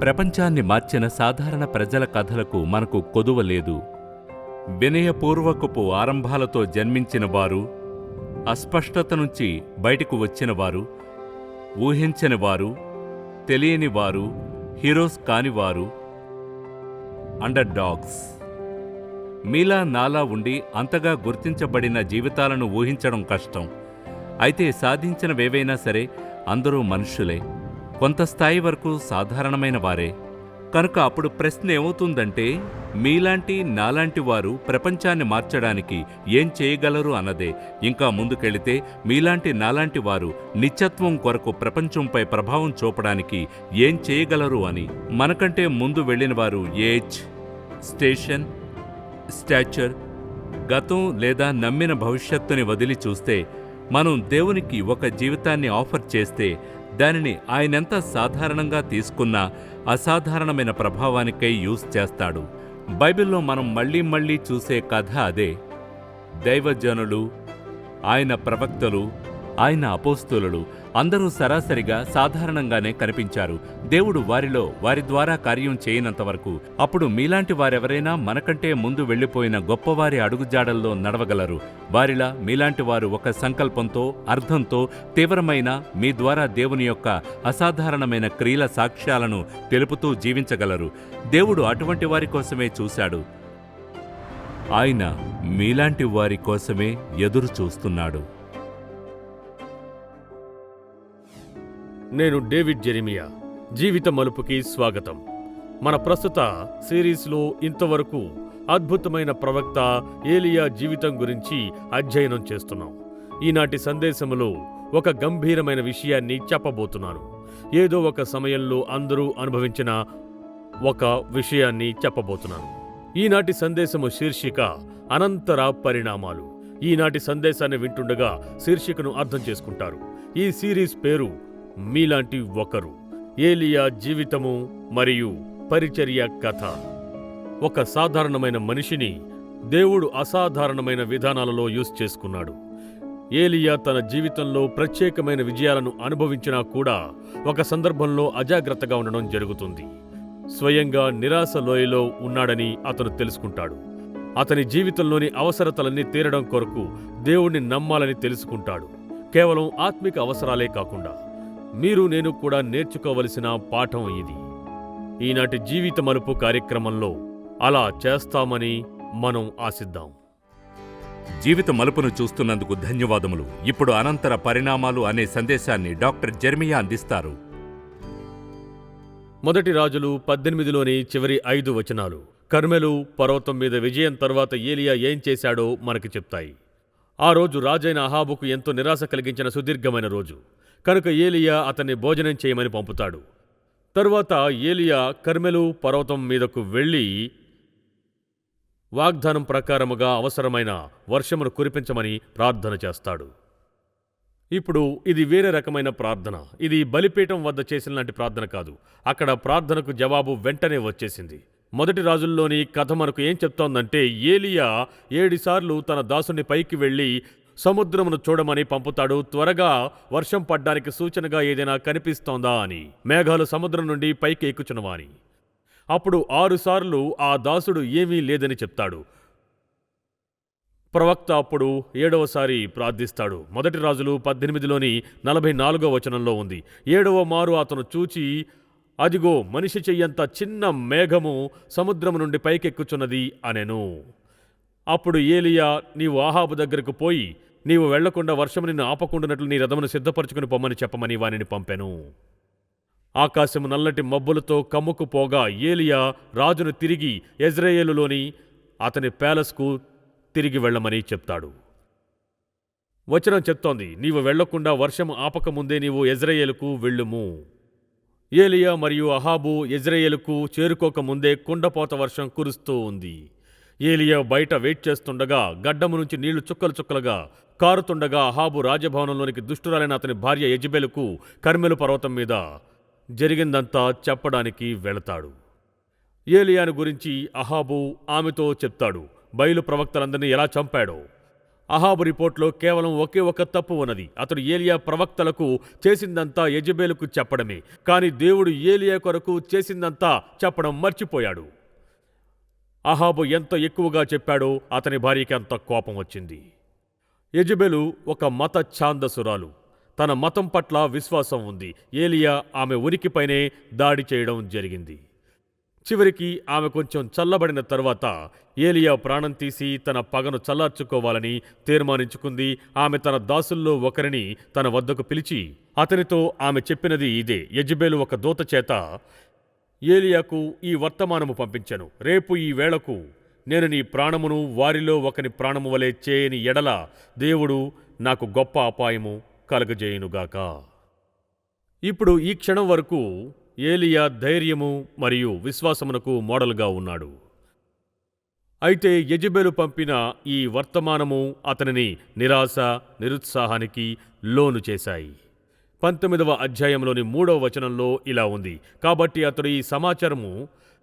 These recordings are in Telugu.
ప్రపంచాన్ని మార్చిన సాధారణ ప్రజల కథలకు మనకు కొదువ లేదు. వినయపూర్వకపు ఆరంభాలతో జన్మించిన వారు, అస్పష్టత నుంచి బయటకు వచ్చినవారు, ఊహించనివారు, తెలియనివారు, హీరోస్ కానివారు, అండర్ డాగ్స్. మీలా నాలా ఉండి అంతగా గుర్తించబడిన జీవితాలను ఊహించడం కష్టం. అయితే సాధించినవేవైనా సరే అందరూ మనుష్యులే, కొంత స్థాయి వరకు సాధారణమైన వారే. కనుక అప్పుడు ప్రశ్న ఏమవుతుందంటే, మీలాంటి నాలాంటి వారు ప్రపంచాన్ని మార్చడానికి ఏం చేయగలరు అన్నదే. ఇంకా ముందుకెళితే మీలాంటి నాలాంటి వారు నిత్యత్వం కొరకు ప్రపంచంపై ప్రభావం చూపడానికి ఏం చేయగలరు అని. మనకంటే ముందు వెళ్ళిన వారు ఏజ్, స్టేషన్, స్టాచర్, గతం లేదా నమ్మిన భవిష్యత్తుని వదిలి చూస్తే, మనం దేవునికి ఒక జీవితాన్ని ఆఫర్ చేస్తే దానిని ఆయనెంత సాధారణంగా తీసుకున్నా అసాధారణమైన ప్రభావానికై యూజ్ చేస్తాడు. బైబిల్లో మనం మళ్లీ మళ్లీ చూసే కథ అదే. దైవజనులు, ఆయన ప్రవక్తలు, ఆయన అపోస్తలులు అందరూ సరాసరిగా సాధారణంగానే కనిపించారు. దేవుడు వారి ద్వారా కార్యం చేయనంతవరకు. అప్పుడు మీలాంటి వారెవరైనా మనకంటే ముందు వెళ్లిపోయిన గొప్పవారి అడుగుజాడల్లో నడవగలరు. వారిలా మీలాంటి వారు ఒక సంకల్పంతో, అర్థంతో, తీవ్రమైన మీ ద్వారా దేవుని యొక్క అసాధారణమైన క్రియల సాక్ష్యాలను తెలుపుతూ జీవించగలరు. దేవుడు అటువంటి వారి కోసమే చూశాడు. ఆయన మీలాంటి వారి కోసమే ఎదురు చూస్తున్నాడు. నేను డేవిడ్ జెరిమియా. జీవిత మలుపుకి స్వాగతం. మన ప్రస్తుత సిరీస్లో ఇంతవరకు అద్భుతమైన ప్రవక్త ఏలియా జీవితం గురించి అధ్యయనం చేస్తున్నాం. ఈనాటి సందేశములో ఒక గంభీరమైన విషయాన్ని చెప్పబోతున్నాను. ఏదో ఒక సమయంలో అందరూ అనుభవించిన ఒక విషయాన్ని చెప్పబోతున్నాను. ఈనాటి సందేశము శీర్షిక అనంతర పరిణామాలు. ఈనాటి సందేశాన్ని వింటుండగా శీర్షికను అర్థం చేసుకుంటారు. ఈ సిరీస్ పేరు మీలాంటి ఒకరు, ఏలియా జీవితము మరియు పరిచర్య కథ. ఒక సాధారణమైన మనిషిని దేవుడు అసాధారణమైన విధానాలలో యూజ్ చేసుకున్నాడు. ఏలియా తన జీవితంలో ప్రత్యేకమైన విజయాలను అనుభవించినా కూడా ఒక సందర్భంలో అజాగ్రత్తగా ఉండడం జరుగుతుంది. స్వయంగా నిరాశ లోయలో ఉన్నాడని అతను తెలుసుకుంటాడు. అతని జీవితంలోని అవసరతలన్నీ తీరడం కొరకు దేవుణ్ణి నమ్మాలని తెలుసుకుంటాడు. కేవలం ఆత్మిక అవసరాలే కాకుండా మీరు నేను కూడా నేర్చుకోవలసిన పాఠం ఇది. ఈనాటి జీవిత మలుపు కార్యక్రమంలో అలా చేస్తామని మనం ఆశిద్దాం. జీవిత మలుపును చూస్తున్నందుకు ధన్యవాదములు. ఇప్పుడు అనంతర పరిణామాలు అనే సందేశాన్ని డాక్టర్ జెర్మియా అందిస్తారు. మొదటి రాజులు 18లోని చివరి 5 వచనాలు కర్మెలు పర్వతం మీద విజయం తర్వాత ఏలియా ఏం చేశాడో మనకి చెప్తాయి. ఆ రోజు రాజైన అహాబుకు ఎంతో నిరాశ కలిగించిన సుదీర్ఘమైన రోజు. కనుక ఏలియా అతన్ని భోజనం చేయమని పంపుతాడు. తరువాత ఏలియా కర్మెలు పర్వతం మీదకు వెళ్ళి వాగ్దానం ప్రకారముగా అవసరమైన వర్షమును కురిపించమని ప్రార్థన చేస్తాడు. ఇప్పుడు ఇది వేరే రకమైన ప్రార్థన. ఇది బలిపీఠం వద్ద చేసినలాంటి ప్రార్థన కాదు. అక్కడ ప్రార్థనకు జవాబు వెంటనే వచ్చేసింది. మొదటి రాజుల్లోని కథ మనకు ఏం చెప్తోందంటే, ఏలియా 7 సార్లు తన దాసుని పైకి వెళ్ళి సముద్రమును చూడమని పంపుతాడు. త్వరగా వర్షం పడ్డానికి సూచనగా ఏదైనా కనిపిస్తోందా అని. మేఘాలు సముద్రం నుండి పైకి ఎక్కుచున్నవా అని. అప్పుడు 6 సార్లు ఆ దాసుడు ఏమీ లేదని చెప్తాడు. ప్రవక్త అప్పుడు 7వసారి ప్రార్థిస్తాడు. మొదటి రాజులు 18లోని 44వ వచనంలో ఉంది. 7వ మారు అతను చూచి, అదిగో మనిషి చెయ్యంత చిన్న మేఘము సముద్రము నుండి పైకెక్కుచున్నది అనెను. అప్పుడు ఏలియా, నీవు అహాబు దగ్గరకు పోయి, నీవు వెళ్లకుండా వర్షము నిన్ను ఆపకుండానట్లు నీ రథమును సిద్ధపరచుకుని పొమ్మని చెప్పమని వానిని పంపెను. ఆకాశము నల్లటి మబ్బులతో కమ్ముకుపోగా ఏలియా రాజును తిరిగి యెజ్రెయేలులోని అతని ప్యాలెస్కు తిరిగి వెళ్లమని చెప్తాడు. వచనం చెప్తోంది, నీవు వెళ్లకుండా వర్షము ఆపకముందే నీవు యెజ్రెయేలుకు వెళ్ళుము. ఏలియా మరియు అహాబు యెజ్రెయేలుకు చేరుకోకముందే కుండపోత వర్షం కురుస్తూ ఉంది. ఏలియా బయట వెయిట్ చేస్తుండగా గడ్డము నుంచి నీళ్లు చుక్కలు చుక్కలుగా కారుతుండగా అహాబు రాజభవనంలోనికి దుష్టురాలైన అతని భార్య యెజెబెలుకు కర్మెలు పర్వతం మీద జరిగిందంతా చెప్పడానికి వెళతాడు. ఏలియాను గురించి అహాబు ఆమెతో చెప్తాడు. బయలు ప్రవక్తలందరినీ ఎలా చంపాడో. అహాబు రిపోర్ట్లో కేవలం ఒకే ఒక తప్పు ఉన్నది. అతడు ఏలియా ప్రవక్తలకు చేసిందంతా యెజెబెలుకు చెప్పడమే. కానీ దేవుడు ఏలియా కొరకు చేసిందంతా చెప్పడం మర్చిపోయాడు. అహాబు ఎంత ఎక్కువగా చెప్పాడో అతని భార్యకి అంత కోపం వచ్చింది. యెజెబెలు ఒక మత ఛాందసురాలు. తన మతం పట్ల విశ్వాసం ఉంది. ఏలియా ఆమె ఉనికిపైనే దాడి చేయడం జరిగింది. చివరికి ఆమె కొంచెం చల్లబడిన తర్వాత ఏలియా ప్రాణం తీసి తన పగను చల్లార్చుకోవాలని తీర్మానించుకుంది. ఆమె తన దాసుల్లో ఒకరిని తన వద్దకు పిలిచి అతనితో ఆమె చెప్పినది ఇదే: యెజెబెలు ఒక దూత చేత ఏలియాకు ఈ వర్తమానము పంపించెను. రేపు ఈ వేళకు నేను నీ ప్రాణమును వారిలో ఒకని ప్రాణము వలె చేయని ఎడల దేవుడు నాకు గొప్ప అపాయము కలగజేయునుగాక. ఇప్పుడు ఈ క్షణం వరకు ఏలియా ధైర్యము మరియు విశ్వాసమునకు మోడల్గా ఉన్నాడు. అయితే యెజెబెలు పంపిన ఈ వర్తమానము అతనిని నిరాశ, నిరుత్సాహానికి లోను చేశాయి. 19వ అధ్యాయంలోని 3వ వచనంలో ఇలా ఉంది: కాబట్టి అతడు ఈ సమాచారము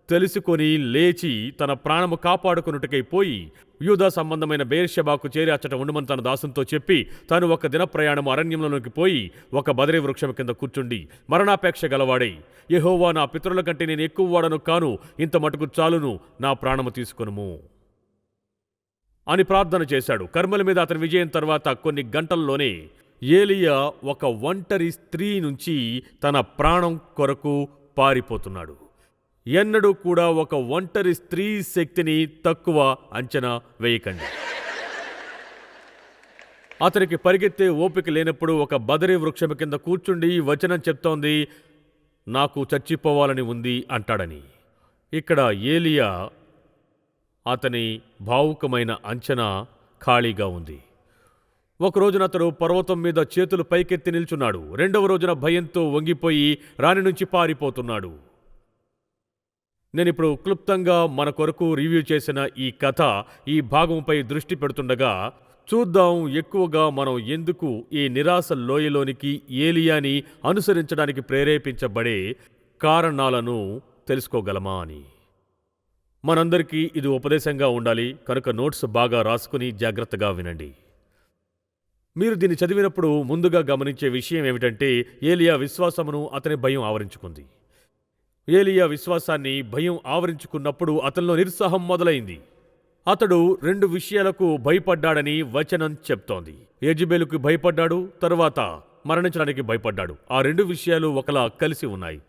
తెలుసుకొని లేచి తన ప్రాణము కాపాడుకొనుటకై పోయి యూదా సంబంధమైన బెయేర్షెబాకు చేరి అచ్చట ఉండమని తన దాసునితో చెప్పి తాను ఒక దిన ప్రయాణము అరణ్యంలోనికి పోయి ఒక బదరీ వృక్షం కింద కూర్చుండి మరణాపేక్ష గలవాడై, యెహోవా, నా పితరుల కంటే నేను ఎక్కువ వాడను కాను, ఇంత మటుకు చాలును, నా ప్రాణము తీసుకొనుము అని ప్రార్థన చేశాడు. కర్మల మీద అతని విజయం తర్వాత కొన్ని గంటల్లోనే ఏలియా ఒక ఒంటరి స్త్రీ నుంచి తన ప్రాణం కొరకు పారిపోతున్నాడు. ఎన్నడూ కూడా ఒక ఒంటరి స్త్రీ శక్తిని తక్కువ అంచనా వేయకండి. అతనికి పరిగెత్తే ఓపిక లేనప్పుడు ఒక బదరీ వృక్షం కింద కూర్చుండి వచనం చెప్తోంది, నాకు చచ్చిపోవాలని ఉంది అంటాడని. ఇక్కడ ఏలియా అతని భావుకమైన అంచనా ఖాళీగా ఉంది. ఒక రోజున అతడు పర్వతం మీద చేతులు పైకెత్తి నిల్చున్నాడు. రెండవ రోజున భయంతో వంగిపోయి రాణి నుంచి పారిపోతున్నాడు. నేనిప్పుడు క్లుప్తంగా మన కొరకు రివ్యూ చేసిన ఈ కథ, ఈ భాగంపై దృష్టి పెడుతుండగా చూద్దాం ఎక్కువగా మనం ఎందుకు ఈ నిరాశ లోయలోనికి ఏలియాని అనుసరించడానికి ప్రేరేపించబడే కారణాలను తెలుసుకోగలమా అని. మనందరికీ ఇది ఉపదేశంగా ఉండాలి కనుక నోట్స్ బాగా రాసుకుని జాగ్రత్తగా వినండి. మీరు దీన్ని చదివినప్పుడు ముందుగా గమనించే విషయం ఏమిటంటే ఏలియా విశ్వాసమును అతని భయం ఆవరించుకుంది. ఏలియా విశ్వాసాన్ని భయం ఆవరించుకున్నప్పుడు అతనిలో నిరుత్సాహం మొదలైంది. అతడు 2 విషయాలకు భయపడ్డాడని వచనం చెప్తోంది. యెజెబెలుకు భయపడ్డాడు, తరువాత మరణించడానికి భయపడ్డాడు. ఆ 2 విషయాలు ఒకలా కలిసి ఉన్నాయి.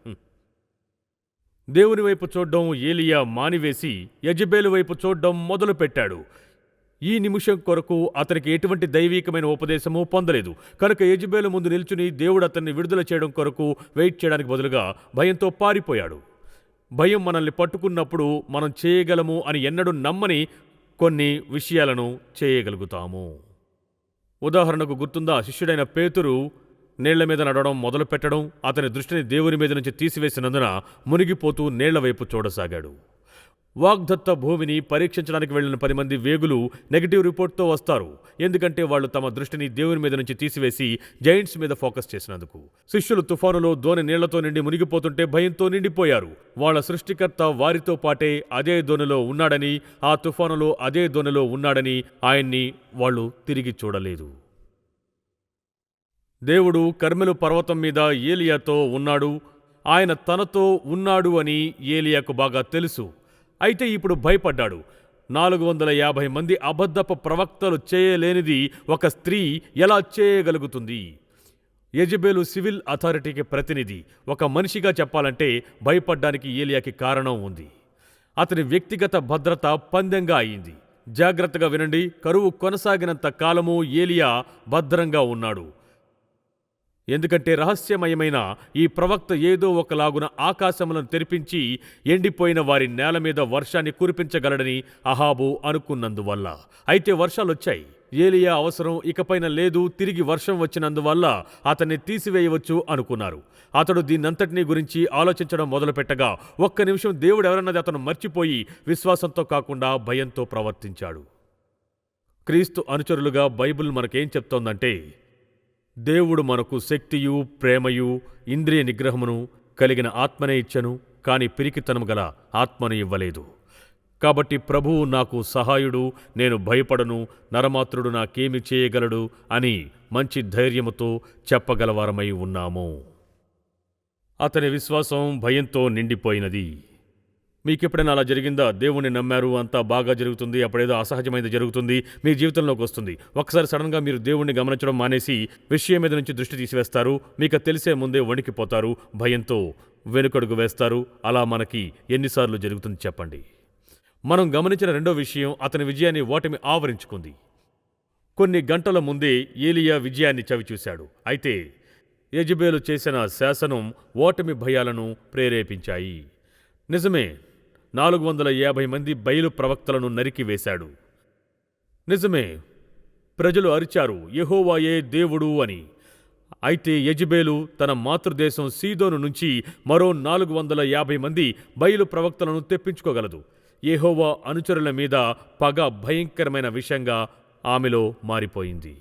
దేవుని వైపు చూడ్డం ఏలియా మానివేసి యెజెబెలు వైపు చూడ్డం మొదలుపెట్టాడు. ఈ నిమిషం కొరకు అతనికి ఎటువంటి దైవీకమైన ఉపదేశము పొందలేదు. కనుక యెజెబెలు ముందు నిల్చుని దేవుడు అతన్ని విడుదల చేయడం కొరకు వెయిట్ చేయడానికి బదులుగా భయంతో పారిపోయాడు. భయం మనల్ని పట్టుకున్నప్పుడు మనం చేయగలము అని ఎన్నడూ నమ్మని కొన్ని విషయాలను చేయగలుగుతాము. ఉదాహరణకు గుర్తుందా, శిష్యుడైన పేతురు నీళ్ల మీద నడవడం మొదలుపెట్టడం అతని దృష్టిని దేవుని మీద నుంచి తీసివేసినందున మునిగిపోతూ నీళ్ల వైపు చూడసాగాడు. వాగ్దత్త భూమిని పరీక్షించడానికి వెళ్లిన 10 మంది వేగులు నెగటివ్ రిపోర్ట్తో వస్తారు. ఎందుకంటే వాళ్ళు తమ దృష్టిని దేవుని మీద నుంచి తీసివేసి జైంట్స్ మీద ఫోకస్ చేసినందుకు. శిష్యులు తుఫానులో దోణి నీళ్లతో నిండి మునిగిపోతుంటే భయంతో నిండిపోయారు. వాళ్ళ సృష్టికర్త వారితో పాటే అదే దోణిలో ఉన్నాడని, ఆ తుఫానులో అదే దోణిలో ఉన్నాడని ఆయన్ని వాళ్ళు తిరిగి చూడలేదు. దేవుడు కర్మెలు పర్వతం మీద ఏలియాతో ఉన్నాడు. ఆయన తనతో ఉన్నాడు అని ఏలియాకు బాగా తెలుసు. అయితే ఇప్పుడు భయపడ్డాడు. 450 మంది అబద్ధపు ప్రవక్తలు చేయలేనిది ఒక స్త్రీ ఎలా చేయగలుగుతుంది? యెజెబెలు సివిల్ అథారిటీకి ప్రతినిధి. ఒక మనిషిగా చెప్పాలంటే భయపడ్డానికి ఏలియాకి కారణం ఉంది. అతని వ్యక్తిగత భద్రత పందెంగా అయింది. జాగ్రత్తగా వినండి. కరువు కొనసాగినంత కాలము ఏలియా భద్రంగా ఉన్నాడు. ఎందుకంటే రహస్యమయమైన ఈ ప్రవక్త ఏదో ఒకలాగున ఆకాశములను తెరిపించి ఎండిపోయిన వారి నేల మీద వర్షాన్ని కురిపించగలడని అహాబు అనుకున్నందువల్ల. అయితే వర్షాలొచ్చాయి. ఏలియా అవసరం ఇకపైన లేదు. తిరిగి వర్షం వచ్చినందువల్ల అతన్ని తీసివేయవచ్చు అనుకున్నారు. అతడు దీన్నంతటినీ గురించి ఆలోచించడం మొదలుపెట్టగా ఒక్క నిమిషం దేవుడు ఎవరన్నది అతను మర్చిపోయి విశ్వాసంతో కాకుండా భయంతో ప్రవర్తించాడు. క్రీస్తు అనుచరులుగా బైబిల్ మనకేం చెప్తోందంటే దేవుడు మనకు శక్తియు, ప్రేమయు, ఇంద్రియ నిగ్రహమును కలిగిన ఆత్మనే ఇచ్చెను, కాని పిరికితనము గల ఆత్మను ఇవ్వలేదు. కాబట్టి ప్రభువు నాకు సహాయుడు, నేను భయపడను, నరమాత్రుడు నాకేమి చేయగలడు అని మంచి ధైర్యముతో చెప్పగలవారమై ఉన్నాము. అతని విశ్వాసం భయంతో నిండిపోయినది. మీకెప్పుడైనా అలా జరిగిందా? దేవుణ్ణి నమ్మారు, అంతా బాగా జరుగుతుంది, అప్పుడేదో అసహజమైనది జరుగుతుంది, మీ జీవితంలోకి వస్తుంది. ఒకసారి సడన్గా మీరు దేవుణ్ణి గమనించడం మానేసి విషయం మీద నుంచి దృష్టి తీసివేస్తారు. మీకు తెలిసే ముందే వణికిపోతారు, భయంతో వెనుకడుగు వేస్తారు. అలా మనకి ఎన్నిసార్లు జరుగుతుంది చెప్పండి? మనం గమనించిన రెండో విషయం, అతని విజయాన్ని ఓటమి ఆవరించుకుంది. కొన్ని గంటల ముందే ఏలియా విజయాన్ని చవిచూశాడు. అయితే యెజెబెలు చేసిన శాసనం ఓటమి భయాలను ప్రేరేపించాయి. నిజమే, 450 మంది బయలు ప్రవక్తలను నరికివేశాడు. నిజమే, ప్రజలు అరిచారు, యెహోవాయే దేవుడు అని. అయితే యెజెబెలు తన మాతృదేశం సీదోను నుంచి మరో 450 మంది బయలు ప్రవక్తలను తెప్పించుకోగలదు. యెహోవా అనుచరుల మీద పగ భయంకరమైన విషయంగా ఆమెలో మారిపోయింది.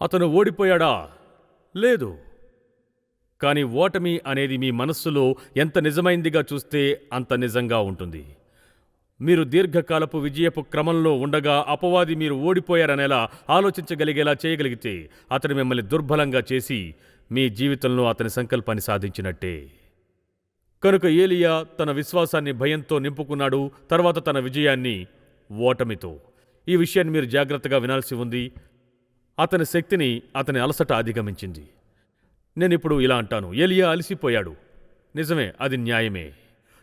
అతను ఓడిపోయాడా? లేదు. కానీ ఓటమి అనేది మీ మనస్సులో ఎంత నిజమైందిగా చూస్తే అంత నిజంగా ఉంటుంది. మీరు దీర్ఘకాలపు విజయపు క్రమంలో ఉండగా అపవాది మీరు ఓడిపోయారనేలా ఆలోచించగలిగేలా చేయగలిగితే అతను మిమ్మల్ని దుర్బలంగా చేసి మీ జీవితంలో అతని సంకల్పాన్ని సాధించినట్టే. కనుక ఏలియా తన విశ్వాసాన్ని భయంతో నింపుకున్నాడు, తర్వాత తన విజయాన్ని ఓటమితో. ఈ విషయాన్ని మీరు జాగ్రత్తగా వినాల్సి ఉంది. అతని శక్తిని అతని అలసట అధిగమించింది. నేనిప్పుడు ఇలా అంటాను, ఏలియా అలసిపోయాడు. నిజమే, అది న్యాయమే.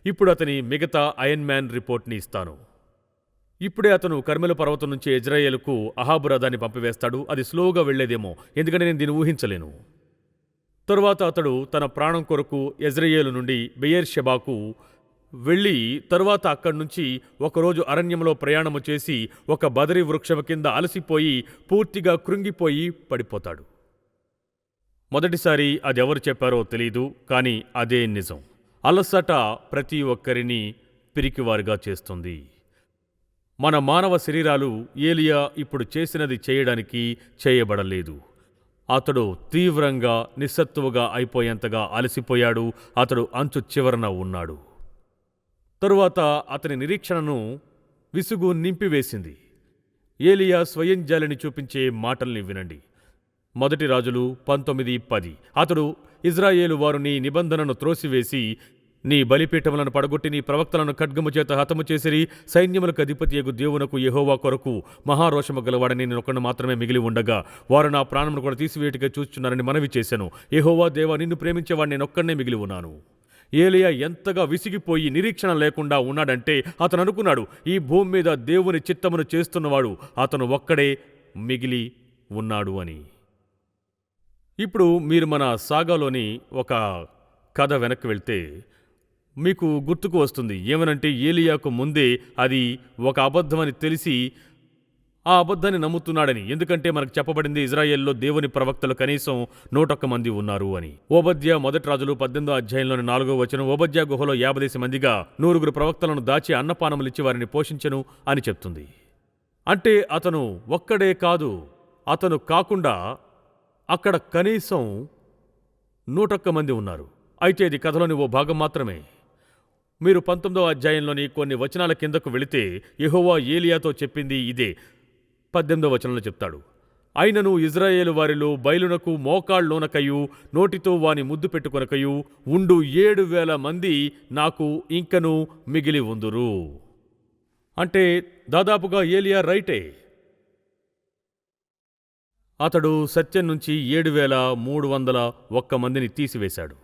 ఇప్పుడు అతని మిగతా ఐరన్ మ్యాన్ రిపోర్ట్ని ఇస్తాను. ఇప్పుడే అతను కర్మెలు పర్వతం నుంచి ఇజ్రాయేలుకు అహాబు రథాన్ని పంపివేస్తాడు. అది స్లోగా వెళ్లేదేమో, ఎందుకంటే నేను దీన్ని ఊహించలేను. తరువాత అతడు తన ప్రాణం కొరకు యెజ్రెయేలు నుండి బెయేర్షెబాకు వెళ్ళి తరువాత అక్కడి నుంచి ఒకరోజు అరణ్యంలో ప్రయాణము చేసి ఒక బదరి వృక్షము కింద అలసిపోయి పూర్తిగా కృంగిపోయి పడిపోతాడు. మొదటిసారి అదెవరు చెప్పారో తెలీదు, కానీ అదే నిజం. అలసట ప్రతి ఒక్కరిని పిరికివారుగా చేస్తుంది. మన మానవ శరీరాలు ఏలియా ఇప్పుడు చేసినది చేయడానికి చేయబడలేదు. అతడు తీవ్రంగా నిస్సత్తువగా అయిపోయేంతగా అలసిపోయాడు. అతడు అంచు చివరన ఉన్నాడు. తరువాత అతని నిరీక్షణను విసుగు నింపివేసింది. ఏలియా స్వయం జాలిని చూపించే మాటల్ని వినండి. 1 రాజులు 19:10. అతడు ఇజ్రాయేలు వారు నీ నిబంధనను త్రోసివేసి నీ బలిపీఠములను పడగొట్టి నీ ప్రవక్తలను ఖడ్గము చేత హతము చేసిరి. సైన్యములకు అధిపతియగు దేవునకు యెహోవా కొరకు మహారోషము గలవాడని నేనొకడు మాత్రమే మిగిలి ఉండగా వారు నా ప్రాణమును కూడా తీసివేటిగా చూస్తున్నారని మనవి చేశాను. యెహోవా దేవా, నిన్ను ప్రేమించేవాడు నేనొక్కడనే మిగిలి ఉన్నాను. ఏలియా ఎంతగా విసిగిపోయి నిరీక్షణ లేకుండా ఉన్నాడంటే అతను అనుకున్నాడు, ఈ భూమి మీద దేవుని చిత్తమును చేస్తున్నవాడు అతను ఒక్కడే మిగిలి ఉన్నాడు అని. ఇప్పుడు మీరు మన సాగాలోని ఒక కథ వెనక్కి వెళ్తే మీకు గుర్తుకు వస్తుంది. ఏమనంటే ఏలియాకు ముందే అది ఒక అబద్ధమని తెలిసి ఆ అబద్ధాన్ని నమ్ముతున్నాడని. ఎందుకంటే మనకు చెప్పబడింది ఇజ్రాయెల్లో దేవుని ప్రవక్తలు కనీసం 101 మంది ఉన్నారు అని. ఓబద్యా 1 రాజులు 18వ అధ్యాయంలోని 4వ వచనం, ఓబద్యా గుహలో 50 మందిగా 100 ప్రవక్తలను దాచి అన్నపానములిచ్చి వారిని పోషించెను అని చెప్తుంది. అంటే అతను ఒక్కడే కాదు, అతను కాకుండా అక్కడ కనీసం 101 మంది ఉన్నారు. అయితే ఇది కథలోని ఓ భాగం మాత్రమే. మీరు 19వ అధ్యాయంలోని కొన్ని వచనాల కిందకు వెళితే యెహోవా ఏలియాతో చెప్పింది ఇదే. 18వ వచనంలో చెప్తాడు, అయినను ఇజ్రాయేలు వారిలో బయలునకు మోకాళ్ళలోనకయు నోటితో వాని ముద్దు పెట్టుకొనకయు ఉండు 7,000 మంది నాకు ఇంకను మిగిలి ఉందురు. అంటే దాదాపుగా ఏలియా రైటే. అతడు సత్యం నుంచి 7,301 మందిని తీసివేశాడు.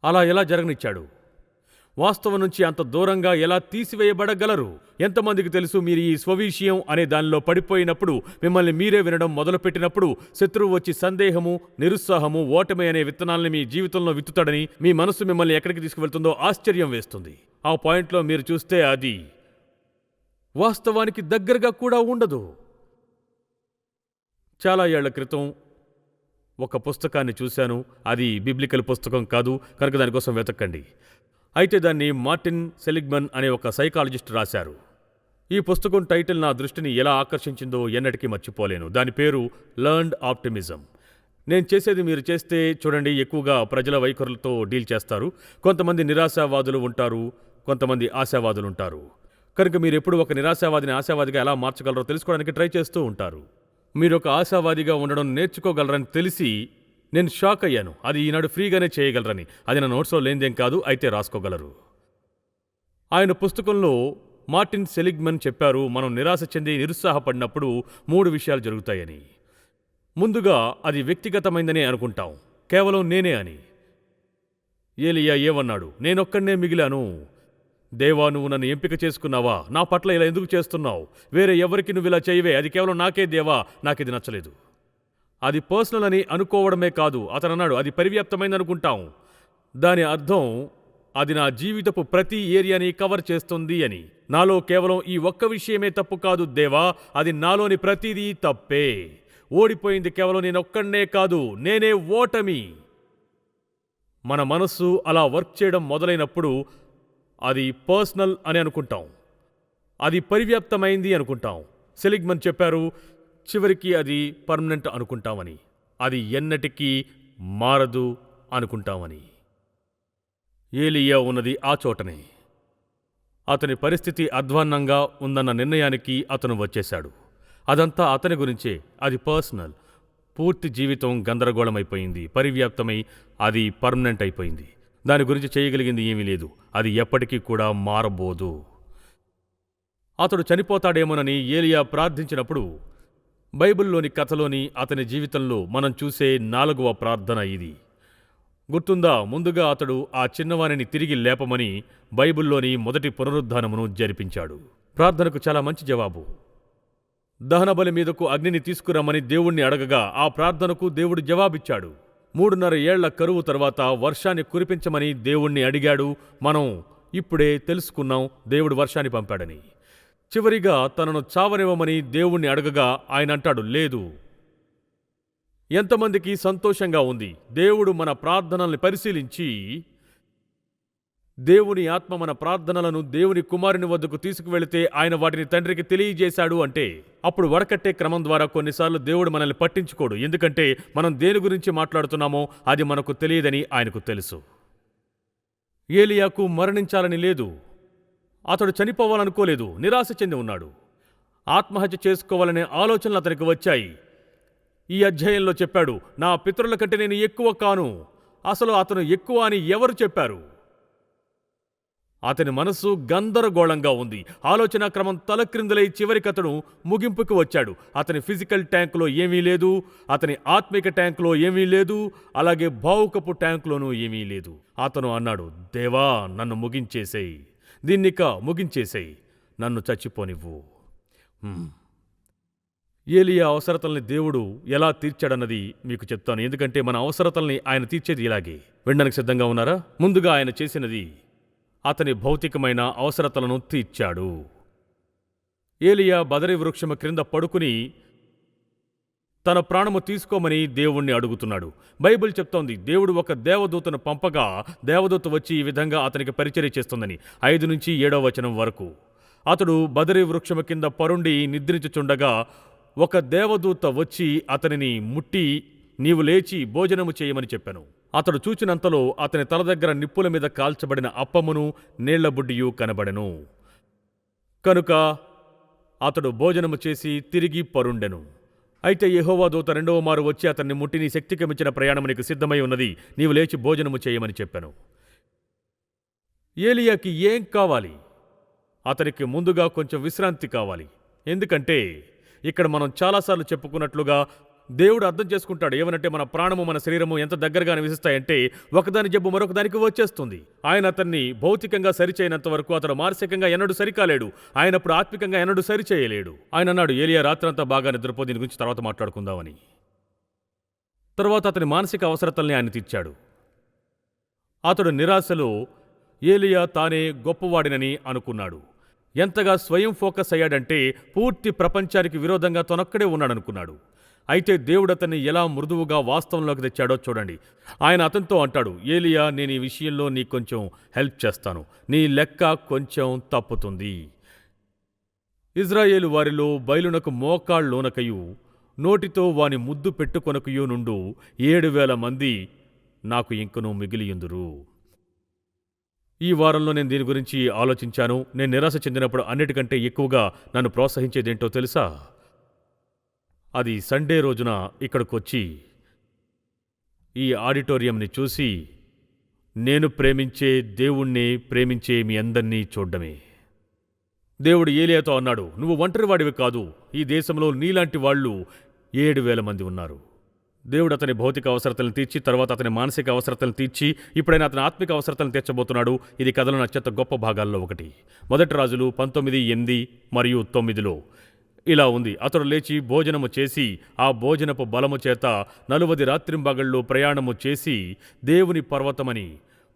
అలా ఎలా జరగనిచ్చాడు? వాస్తవం నుంచి అంత దూరంగా ఎలా తీసివేయబడగలరు? ఎంతమందికి తెలుసు మీరు ఈ స్వవిషయం అనే దానిలో పడిపోయినప్పుడు, మిమ్మల్ని మీరే వినడం మొదలుపెట్టినప్పుడు శత్రువు వచ్చి సందేహము, నిరుత్సాహము, ఓటమి అనే విత్తనాల్ని మీ జీవితంలో విత్తుతాడని మీ మనసు మిమ్మల్ని ఎక్కడికి తీసుకువెళ్తుందో ఆశ్చర్యం వేస్తుంది. ఆ పాయింట్లో మీరు చూస్తే అది వాస్తవానికి దగ్గరగా కూడా ఉండదు. చాలా ఏళ్ల క్రితం ఒక పుస్తకాన్ని చూశాను. అది బిబ్లికల్ పుస్తకం కాదు, కనుక దానికోసం వెతకండి. అయితే దాన్ని మార్టిన్ సెలిగ్మన్ అనే ఒక సైకాలజిస్ట్ రాశారు. ఈ పుస్తకం టైటిల్ నా దృష్టిని ఎలా ఆకర్షించిందో ఎన్నటికీ మర్చిపోలేను. దాని పేరు లర్న్డ్ ఆప్టిమిజం. నేను చేసేది మీరు చేస్తే చూడండి, ఎక్కువగా ప్రజల వైఖరులతో డీల్ చేస్తారు. కొంతమంది నిరాశావాదులు ఉంటారు, కొంతమంది ఆశావాదులుంటారు. కనుక మీరెప్పుడు ఒక నిరాశావాదిని ఆశావాదిగా ఎలా మార్చగలరో తెలుసుకోవడానికి ట్రై చేస్తూ ఉంటారు. మీరొక ఆశావాదిగా ఉండడం నేర్చుకోగలరని తెలిసి నేను షాక్ అయ్యాను. అది ఈనాడు ఫ్రీగానే చేయగలరని. అది నా నోట్స్లో లేనిదేం కాదు, అయితే రాసుకోగలరు. ఆయన పుస్తకంలో మార్టిన్ సెలిగ్మన్ చెప్పారు, మనం నిరాశ చెంది నిరుత్సాహపడినప్పుడు 3 విషయాలు జరుగుతాయని. ముందుగా అది వ్యక్తిగతమైందనే అనుకుంటాం, కేవలం నేనే అని. ఏలియా ఏమన్నాడు? నేనొక్కడే మిగిలాను. దేవా, నువ్వు నన్ను ఎంపిక చేసుకున్నావా? నా పట్ల ఇలా ఎందుకు చేస్తున్నావు? వేరే ఎవరికి నువ్వు ఇలా చేయవే, అది కేవలం నాకే దేవా, నాకిది నచ్చలేదు. అది పర్సనల్ అని అనుకోవడమే కాదు, అతను అన్నాడు అది పరివ్యాప్తమైంది అనుకుంటాం. దాని అర్థం అది నా జీవితపు ప్రతి ఏరియాని కవర్ చేస్తుంది అని. నాలో కేవలం ఈ ఒక్క విషయమే తప్పు కాదు దేవా, అది నాలోని ప్రతిదీ తప్పే. ఓడిపోయింది కేవలం నేనొక్కడే కాదు, నేనే ఓటమి. మన మనస్సు అలా వర్క్ చేయడం మొదలైనప్పుడు అది పర్సనల్ అని అనుకుంటాం, అది పరివ్యాప్తమైంది అనుకుంటాం. సెలిగ్మన్ చెప్పారు, చివరికి అది పర్మనెంట్ అనుకుంటామని, అది ఎన్నటికీ మారదు అనుకుంటామని. ఏలియా ఉన్నది ఆ చోటనే. అతని పరిస్థితి అధ్వాన్నంగా ఉందన్న నిర్ణయానికి అతను వచ్చేశాడు. అదంతా అతని గురించే, అది పర్సనల్. పూర్తి జీవితం గందరగోళమైపోయింది, పరివ్యాప్తమై అది పర్మనెంట్ అయిపోయింది. దాని గురించి చేయగలిగింది ఏమీ లేదు, అది ఎప్పటికీ కూడా మారబోదు. అతడు చనిపోతాడేమోనని ఏలియా ప్రార్థించినప్పుడు బైబిల్లోని కథలోని అతని జీవితంలో మనం చూసే 4వ ప్రార్థన ఇది. గుర్తుందా? ముందుగా అతడు ఆ చిన్నవానిని తిరిగి లేపమని బైబిల్లోని మొదటి పునరుద్ధానమును జరిపించాడు. ప్రార్థనకు చాలా మంచి జవాబు. దహనబలి మీదకు అగ్నిని తీసుకురమ్మని దేవుణ్ణి అడగగా ఆ ప్రార్థనకు దేవుడు జవాబిచ్చాడు. 3.5 ఏళ్ల కరువు తర్వాత వర్షాన్ని కురిపించమని దేవుణ్ణి అడిగాడు. మనం ఇప్పుడే తెలుసుకున్నాం దేవుడు వర్షాన్ని పంపాడని. చివరిగా తనను చావనివ్వమని దేవుణ్ణి అడగగా ఆయన అంటాడు లేదు. ఎంతమందికి సంతోషంగా ఉంది? దేవుడు మన ప్రార్థనల్ని పరిశీలించి దేవుని ఆత్మ మన ప్రార్థనలను దేవుని కుమారుని వద్దకు తీసుకువెళితే ఆయన వాటిని తండ్రికి తెలియజేశాడు అంటే, అప్పుడు వడకట్టే క్రమం ద్వారా కొన్నిసార్లు దేవుడు మనల్ని పట్టించుకోడు. ఎందుకంటే మనం దేని గురించి మాట్లాడుతున్నామో అది మనకు తెలియదని ఆయనకు తెలుసు. ఏలియాకు మరణించాలని లేదు, అతడు చనిపోవాలనుకోలేదు, నిరాశ చెంది ఉన్నాడు. ఆత్మహత్య చేసుకోవాలనే ఆలోచనలు అతనికి వచ్చాయి. ఈ అధ్యాయంలో చెప్పాడు, నా పితరుల కంటే నేను ఎక్కువ కాను. అసలు అతను ఎక్కువ అని ఎవరు చెప్పారు? అతని మనస్సు గందరగోళంగా ఉంది. ఆలోచన క్రమం తలక్రిందులై చివరికి అతను ముగింపుకు వచ్చాడు. అతని ఫిజికల్ ట్యాంకులో ఏమీ లేదు, అతని ఆత్మిక ట్యాంకులో ఏమీ లేదు, అలాగే భావుకపు ట్యాంకులోనూ ఏమీ లేదు. అతను అన్నాడు, దేవా నన్ను ముగించేసేయి, దీన్నిక ముగించేసేయి, నన్ను చచ్చిపోనివ్వు. ఏలియా అవసరతల్ని దేవుడు ఎలా తీర్చాడన్నది మీకు చెప్తాను, ఎందుకంటే మన అవసరతల్ని ఆయన తీర్చేది ఇలాగే. వినడానికి సిద్ధంగా ఉన్నారా? ముందుగా ఆయన చేసినది అతని భౌతికమైన అవసరతలను తీర్చాడు. ఏలియా బదరి వృక్షము క్రింద పడుకుని తన ప్రాణము తీసుకోమని దేవుణ్ణి అడుగుతున్నాడు. బైబిల్ చెప్తోంది దేవుడు ఒక దేవదూతను పంపగా దేవదూత వచ్చి ఈ విధంగా అతనికి పరిచర్య చేస్తుందని. 5 నుంచి 7వ వచనం వరకు. అతడు బదరి వృక్షము కింద పరుండి నిద్రించుచుండగా ఒక దేవదూత వచ్చి అతనిని ముట్టి నీవు లేచి భోజనము చేయమని చెప్పెను. అతడు చూచినంతలో అతని తల దగ్గర నిప్పుల మీద కాల్చబడిన అప్పమును నీళ్ల బుడ్డియు కనబడెను. కనుక అతడు భోజనము చేసి తిరిగి పరుండెను. అయితే యెహోవా దూత 2వ మారు వచ్చి అతన్ని ముట్టి నీ శక్తికి మించిన ప్రయాణము నీకు సిద్ధమై ఉన్నది, నీవు లేచి భోజనము చేయమని చెప్పెను. ఏలియాకి ఏం కావాలి? అతనికి ముందుగా కొంచెం విశ్రాంతి కావాలి. ఎందుకంటే ఇక్కడ మనం చాలాసార్లు చెప్పుకున్నట్లుగా దేవుడు అర్థం చేసుకుంటాడు. ఏమనంటే మన ప్రాణము మన శరీరము ఎంత దగ్గరగా నివసిస్తాయంటే ఒకదాని జబ్బు మరొక దానికి వచ్చేస్తుంది. ఆయన అతన్ని భౌతికంగా సరిచేయనంత వరకు అతడు మానసికంగా ఎన్నడూ సరికాలేడు. ఆయన అప్పుడు ఆత్మికంగా ఎన్నడూ సరిచేయలేడు. ఆయన అన్నాడు, ఏలియా రాత్రంతా బాగా నిద్రపో, దీని గురించి తర్వాత మాట్లాడుకుందామని. తర్వాత అతని మానసిక అవసరతల్ని ఆయన తీర్చాడు. అతడు నిరాశలో ఏలియా తానే గొప్పవాడినని అనుకున్నాడు. ఎంతగా స్వయం ఫోకస్ అయ్యాడంటే పూర్తి ప్రపంచానికి విరోధంగా తనొక్కడే ఉన్నాడనుకున్నాడు. అయితే దేవుడు అతన్ని ఎలా మృదువుగా వాస్తవంలోకి తెచ్చాడో చూడండి. ఆయన అతనితో అంటాడు, ఏలియా నేను ఈ విషయంలో నీ కొంచెం హెల్ప్ చేస్తాను, నీ లెక్క కొంచెం తప్పుతుంది. ఇజ్రాయేలు వారిలో బయలునకు మోకాళ్ళోనకయు నోటితో వాని ముద్దు పెట్టుకొనకయు నుండు 7,000 మంది నాకు ఇంకనూ మిగిలియుందురు. ఈ వారంలో నేను దీని గురించి ఆలోచించాను. నేను నిరాశ చెందినప్పుడు అన్నిటికంటే ఎక్కువగా నన్ను ప్రోత్సహించేదేంటో తెలుసా? అది సండే రోజున ఇక్కడికొచ్చి ఈ ఆడిటోరియంని చూసి నేను ప్రేమించే దేవుణ్ణి ప్రేమించే మీ అందరినీ చూడ్డమే. దేవుడు ఏలియాతో అన్నాడు, నువ్వు ఒంటరివాడివి కాదు, ఈ దేశంలో నీలాంటి వాళ్ళు 7,000 మంది ఉన్నారు. దేవుడు అతని భౌతిక అవసరతలను తీర్చి తర్వాత అతని మానసిక అవసరతలను తీర్చి ఇప్పుడైనా అతని ఆత్మిక అవసరతలను తీర్చబోతున్నాడు. ఇది కథలో అత్యంత గొప్ప భాగాల్లో ఒకటి. మొదటి రాజులు 19:8 మరియు 9లో ఇలా ఉంది. అతడు లేచి భోజనము చేసి ఆ భోజనపు బలము చేత 40 రాత్రింబగళ్ళు ప్రయాణము చేసి దేవుని పర్వతమని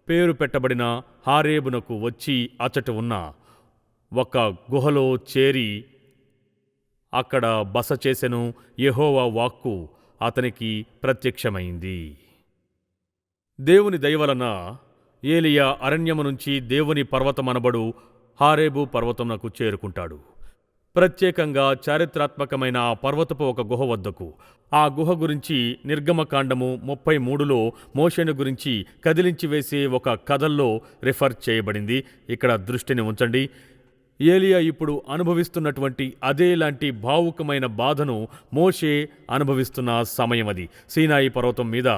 పేరు పెట్టబడిన హారేబునకు వచ్చి అచ్చట ఉన్న ఒక గుహలో చేరి అక్కడ బస చేసెను. యెహోవా వాక్కు అతనికి ప్రత్యక్షమైంది. దేవుని దయవలన ఏలియా అరణ్యము నుంచి దేవుని పర్వతమనబడు హారేబు పర్వతమునకు చేరుకుంటాడు. ప్రత్యేకంగా చారిత్రాత్మకమైన ఆ పర్వతపు ఒక గుహ వద్దకు. ఆ గుహ గురించి నిర్గమకాండము 33లో మోషేను గురించి కదిలించి వేసే ఒక కథల్లో రిఫర్ చేయబడింది. ఇక్కడ దృష్టిని ఉంచండి. ఏలియా ఇప్పుడు అనుభవిస్తున్నటువంటి అదేలాంటి భావుకమైన బాధను మోషే అనుభవిస్తున్న సమయం అది. సీనాయి పర్వతం మీద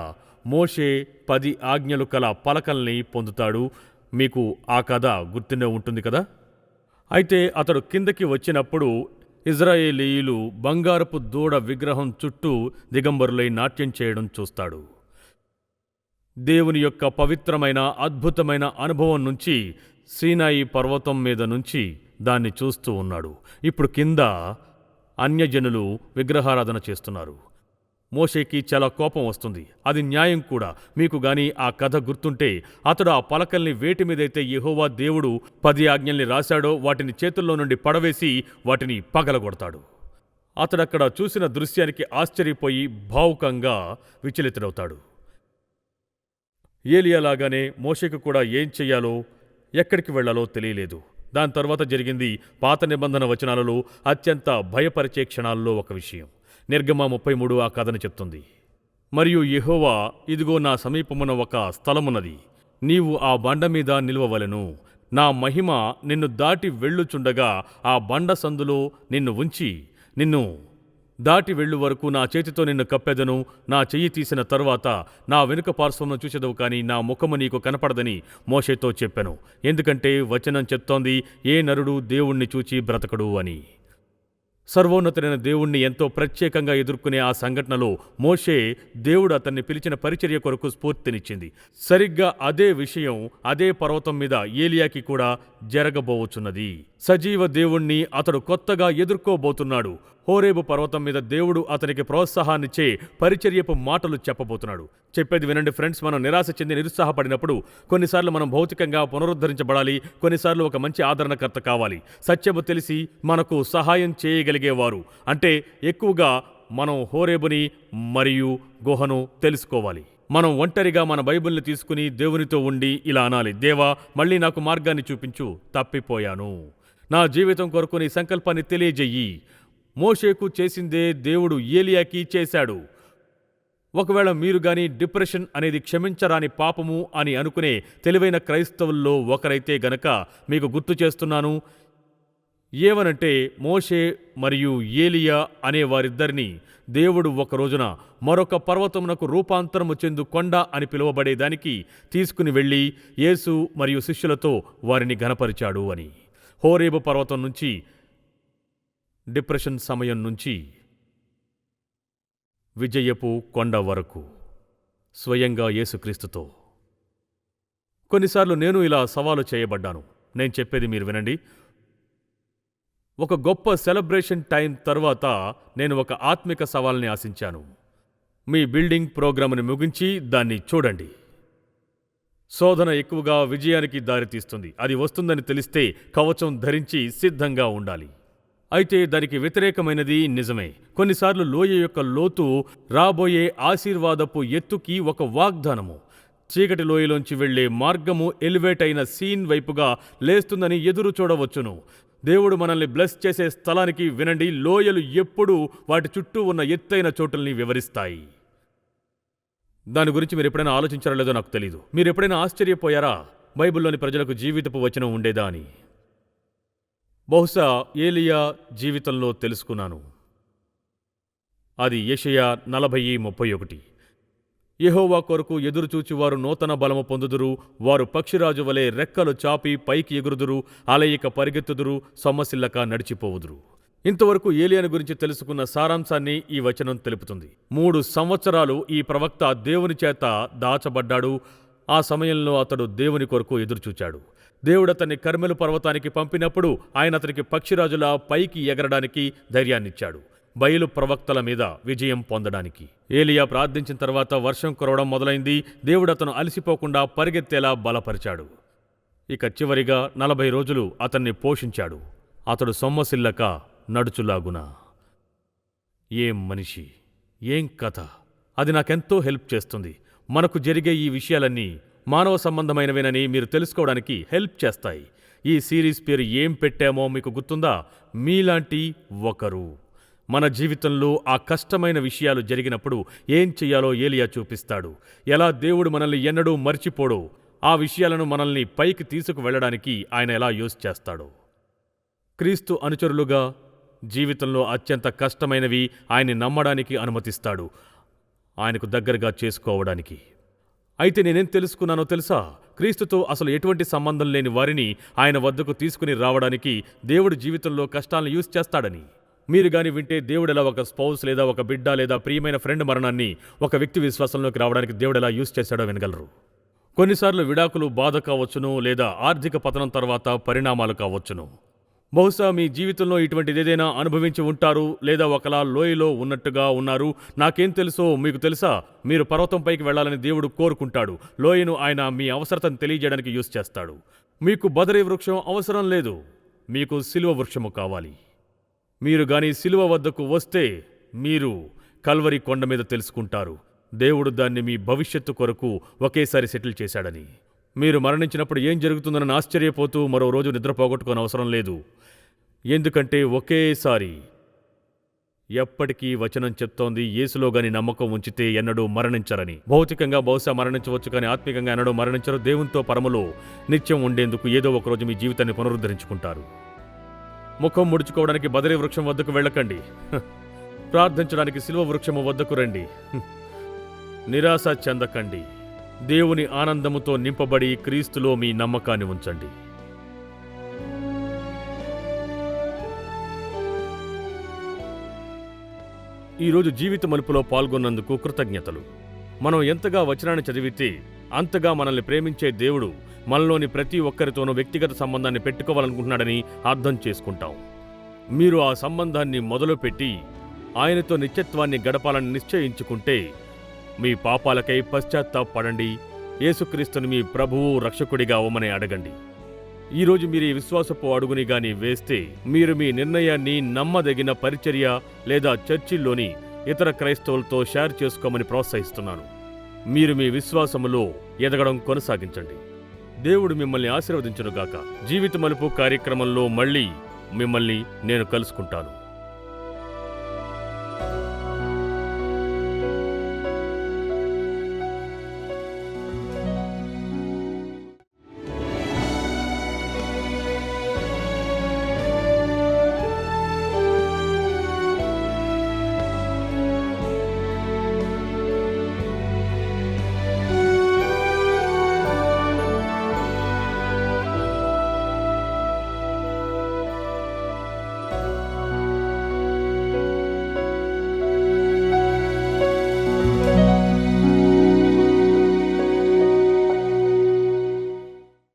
మోషే 10 ఆజ్ఞలు కల పలకల్ని పొందుతాడు. మీకు ఆ కథ గుర్తుండే ఉంటుంది కదా. అయితే అతడు కిందకి వచ్చినప్పుడు ఇజ్రాయేలీయులు బంగారపు దూడ విగ్రహం చుట్టూ దిగంబరులై నాట్యం చేయడం చూస్తాడు. దేవుని యొక్క పవిత్రమైన అద్భుతమైన అనుభవం నుంచి సీనాయి పర్వతం మీద నుంచి దాన్ని చూస్తూ ఉన్నాడు. ఇప్పుడు కింద అన్యజనులు విగ్రహారాధన చేస్తున్నారు. మోషేకి చాలా కోపం వస్తుంది. అది న్యాయం కూడా. మీకు గాని ఆ కథ గుర్తుంటే అతడు ఆ పలకల్ని వేటి మీదైతే యెహోవా దేవుడు 10 ఆజ్ఞల్ని రాశాడో వాటిని చేతుల్లో నుండి పడవేసి వాటిని పగలగొడతాడు. అతడక్కడ చూసిన దృశ్యానికి ఆశ్చర్యపోయి భావుకంగా విచలితుడవుతాడు. ఏలియాలాగానే మోషేకు కూడా ఏం చెయ్యాలో ఎక్కడికి వెళ్లాలో తెలియలేదు. దాని తర్వాత జరిగింది పాత నిబంధన వచనాలలో అత్యంత భయపరిచే క్షణాల్లో ఒక విషయం. నిర్గమ 33 ఆ కథను చెప్తుంది. మరియు యెహోవా, ఇదిగో నా సమీపమున ఒక స్థలమున్నది, నీవు ఆ బండ మీద నిలువవలెను. నా మహిమ నిన్ను దాటి వెళ్ళుచుండగా ఆ బండ సందులో నిన్ను ఉంచి నిన్ను దాటి వెళ్ళు వరకు నా చేతితో నిన్ను కప్పెదను. నా చెయ్యి తీసిన తరువాత నా వెనుక పార్శ్వమును చూచెదవు కానీ నా ముఖము నీకు కనపడదని మోషేతో చెప్పెను. ఎందుకంటే వచనం చెప్తోంది, ఏ నరుడు దేవుణ్ణి చూచి బ్రతకడు అని. సర్వోన్నతుడైన దేవుణ్ణి ఎంతో ప్రత్యేకంగా ఎదుర్కొనే ఆ సంఘటనలో మోషే దేవుడు అతన్ని పిలిచిన పరిచర్య కొరకు స్ఫూర్తినిచ్చింది. సరిగ్గా అదే విషయం అదే పర్వతం మీద ఏలియాకి కూడా జరగబోచున్నది. సజీవ దేవుణ్ణి అతడు కొత్తగా ఎదుర్కోబోతున్నాడు. హోరేబు పర్వతం మీద దేవుడు అతనికి ప్రోత్సాహాన్నిచ్చే పరిచర్యపు మాటలు చెప్పబోతున్నాడు. చెప్పేది వినండి ఫ్రెండ్స్. మనం నిరాశ చెంది నిరుత్సాహపడినప్పుడు కొన్నిసార్లు మనం భౌతికంగా పునరుద్ధరించబడాలి. కొన్నిసార్లు ఒక మంచి ఆదరణకర్త కావాలి. సత్యము తెలిసి మనకు సహాయం చేయగలిగేవారు అంటే ఎక్కువగా మనం హోరేబుని మరియు గుహను తెలుసుకోవాలి. మనం ఒంటరిగా మన బైబిల్ని తీసుకుని దేవునితో ఉండి ఇలా అనాలి, దేవా మళ్ళీ నాకు మార్గాన్ని చూపించు, తప్పిపోయాను, నా జీవితం కొరకు నీ సంకల్పాన్ని తెలియజెయ్యి. మోషేకు చేసిందే దేవుడు ఏలియాకి చేశాడు. ఒకవేళ మీరు గాని డిప్రెషన్ అనేది క్షమించరాని పాపము అని అనుకునే తెలివైన క్రైస్తవుల్లో ఒకరైతే గనక మీకు గుర్తు చేస్తున్నాను. ఏవనంటే మోషే మరియు ఏలియా అనే వారిద్దరిని దేవుడు ఒక రోజున మరొక పర్వతమునకు రూపాంతరము చెందు కొండ అని పిలువబడేదానికి తీసుకుని వెళ్ళి యేసు మరియు శిష్యులతో వారిని ఘనపరిచాడు అని. హోరేబు పర్వతం నుంచి, డిప్రెషన్ సమయం నుంచి విజయపు కొండ వరకు స్వయంగా యేసుక్రీస్తుతో. కొన్నిసార్లు నేను ఇలా సవాలు చేయబడ్డాను. నేను చెప్పేది మీరు వినండి. ఒక గొప్ప సెలబ్రేషన్ టైం తర్వాత నేను ఒక ఆత్మిక సవాల్ని ఆశించాను. మీ బిల్డింగ్ ప్రోగ్రామ్ని ముగించి దాన్ని చూడండి. శోధన ఎక్కువగా విజయానికి దారితీస్తుంది. అది వస్తుందని తెలిస్తే కవచం ధరించి సిద్ధంగా ఉండాలి. అయితే దానికి వ్యతిరేకమైనది నిజమే. కొన్నిసార్లు లోయ యొక్క లోతు రాబోయే ఆశీర్వాదపు ఎత్తుకి ఒక వాగ్దానము. చీకటి లోయలోంచి వెళ్లే మార్గము ఎలివేట్ అయిన సీన్ వైపుగా లేస్తుందని ఎదురు చూడవచ్చును. దేవుడు మనల్ని బ్లెస్ చేసే స్థలానికి వినండి. లోయలు ఎప్పుడూ వాటి చుట్టూ ఉన్న ఎత్తైన చోటుల్ని వివరిస్తాయి. దాని గురించి మీరు ఎప్పుడైనా ఆలోచించారో లేదో నాకు తెలీదు. మీరు ఎప్పుడైనా ఆశ్చర్యపోయారా? బైబిల్లోని ప్రజలకు జీవితపు వచనం ఉండేదా అని బహుశా ఏలియా జీవితంలో తెలుసుకున్నాను. అది యెషయా 40:31. యెహోవా కొరకు ఎదురుచూచువారు నూతన బలము పొందుదురు, వారు పక్షిరాజు వలె రెక్కలు చాపి పైకి ఎగురుదురు, అలయిక పరిగెత్తుదురు, సొమ్మసిల్లక నడిచిపోవుదురు. ఇంతవరకు ఏలియాను గురించి తెలుసుకున్న సారాంశాన్ని ఈ వచనం తెలుపుతుంది. 3 సంవత్సరాలు ఈ ప్రవక్త దేవుని చేత దాచబడ్డాడు. ఆ సమయంలో అతడు దేవుని కొరకు ఎదురుచూచాడు. దేవుడు అతన్ని కర్మెలు పర్వతానికి పంపినప్పుడు ఆయన అతనికి పక్షిరాజులా పైకి ఎగరడానికి ధైర్యాన్నిచ్చాడు, బయలు ప్రవక్తల మీద విజయం పొందడానికి. ఏలియా ప్రార్థించిన తర్వాత వర్షం కురవడం మొదలైంది. దేవుడు అతను అలసిపోకుండా పరిగెత్తేలా బలపరిచాడు. ఇక చివరిగా 40 రోజులు అతన్ని పోషించాడు. అతడు సొమ్మసిల్లక నడుచులాగునా. ఏం మనిషి, ఏం కథ! అది నాకెంతో హెల్ప్ చేస్తుంది. మనకు జరిగే ఈ విషయాలన్నీ మానవ సంబంధమైనవేనని మీరు తెలుసుకోవడానికి హెల్ప్ చేస్తాయి. ఈ సిరీస్ పేరు ఏం పెట్టామో మీకు గుర్తుందా? మీలాంటి ఒకరు. మన జీవితంలో ఆ కష్టమైన విషయాలు జరిగినప్పుడు ఏం చెయ్యాలో ఏలియా చూపిస్తాడు. ఎలా దేవుడు మనల్ని ఎన్నడూ మర్చిపోడో, ఆ విషయాలను మనల్ని పైకి తీసుకువెళ్ళడానికి ఆయన ఎలా యూజ్ చేస్తాడో. క్రీస్తు అనుచరులుగా జీవితంలో అత్యంత కష్టమైనవి ఆయన్ని నమ్మడానికి అనుమతిస్తాడు, ఆయనకు దగ్గరగా చేసుకోవడానికి. అయితే నేనేం తెలుసుకున్నానో తెలుసా? క్రీస్తుతో అసలు ఎటువంటి సంబంధం లేని వారిని ఆయన వద్దకు తీసుకుని రావడానికి దేవుడు జీవితంలో కష్టాలను యూజ్ చేస్తాడని. మీరు గాని వింటే దేవుడెలా ఒక స్పౌస్ లేదా ఒక బిడ్డ లేదా ప్రియమైన ఫ్రెండ్ మరణాన్ని ఒక వ్యక్తి విశ్వాసంలోకి రావడానికి దేవుడెలా యూజ్ చేశాడో వినగలరు. కొన్నిసార్లు విడాకులు బాధ కావచ్చును, లేదా ఆర్థిక పతనం తర్వాత పరిణామాలు కావచ్చును. బహుశా మీ జీవితంలో ఇటువంటిదేదైనా అనుభవించి ఉంటారు, లేదా ఒకలా లోయలో ఉన్నట్టుగా ఉన్నారు. నాకేం తెలుసో మీకు తెలుసా? మీరు పర్వతం పైకి వెళ్లాలని దేవుడు కోరుకుంటాడు. లోయను ఆయన మీ అవసరతను తెలియజేయడానికి యూజ్ చేస్తాడు. మీకు బదరీ వృక్షం అవసరం లేదు, మీకు సిలువ వృక్షము కావాలి. మీరు గాని సిలువ వద్దకు వస్తే మీరు కల్వరి కొండ మీద తెలుసుకుంటారు దేవుడు దాన్ని మీ భవిష్యత్తు కొరకు ఒకేసారి సెటిల్ చేశాడని. మీరు మరణించినప్పుడు ఏం జరుగుతుందని ఆశ్చర్యపోతూ మరో రోజు నిద్ర పోగొట్టుకోని అవసరం లేదు. ఎందుకంటే ఒకేసారి ఎప్పటికీ వచనం చెప్తోంది, యేసులో గాని నమ్మకం ఉంచితే ఎన్నడూ మరణించరని. భౌతికంగా బహుశా మరణించవచ్చు, కానీ ఆత్మీకంగా ఎన్నడూ మరణించరు. దేవునితో పరములో నిత్యం ఉండేందుకు ఏదో ఒకరోజు మీ జీవితాన్ని పునరుద్ధరించుకుంటారు. ముఖం ముడుచుకోవడానికి బదరీ వృక్షం వద్దకు వెళ్ళకండి, ప్రార్థించడానికి సిలువ వృక్షము వద్దకు రండి. నిరాశ చెందకండి, దేవుని ఆనందముతో నింపబడి క్రీస్తులో మీ నమ్మకాన్ని ఉంచండి. ఈరోజు జీవిత మలుపులో పాల్గొన్నందుకు కృతజ్ఞతలు. మనం ఎంతగా వచనాన్ని చదివితే అంతగా మనల్ని ప్రేమించే దేవుడు మనలోని ప్రతి ఒక్కరితోనూ వ్యక్తిగత సంబంధాన్ని పెట్టుకోవాలనుకుంటున్నాడని అర్థం చేసుకుంటాం. మీరు ఆ సంబంధాన్ని మొదలుపెట్టి ఆయనతో నిత్యత్వాన్ని గడపాలని నిశ్చయించుకుంటే మీ పాపాలకై పశ్చాత్తాపపడండి. యేసుక్రీస్తుని మీ ప్రభువు రక్షకుడిగా అవ్వమని అడగండి. ఈరోజు మీరు ఈ విశ్వాసపు అడుగుని గాని వేస్తే మీరు మీ నిర్ణయాన్ని నమ్మదగిన పరిచర్య లేదా చర్చిల్లోని ఇతర క్రైస్తవులతో షేర్ చేసుకోమని ప్రోత్సహిస్తున్నాను. మీరు మీ విశ్వాసములో ఎదగడం కొనసాగించండి. దేవుడు మిమ్మల్ని ఆశీర్వదించునుగాక. జీవిత మలుపు కార్యక్రమంలో మళ్ళీ మిమ్మల్ని నేను కలుసుకుంటాను.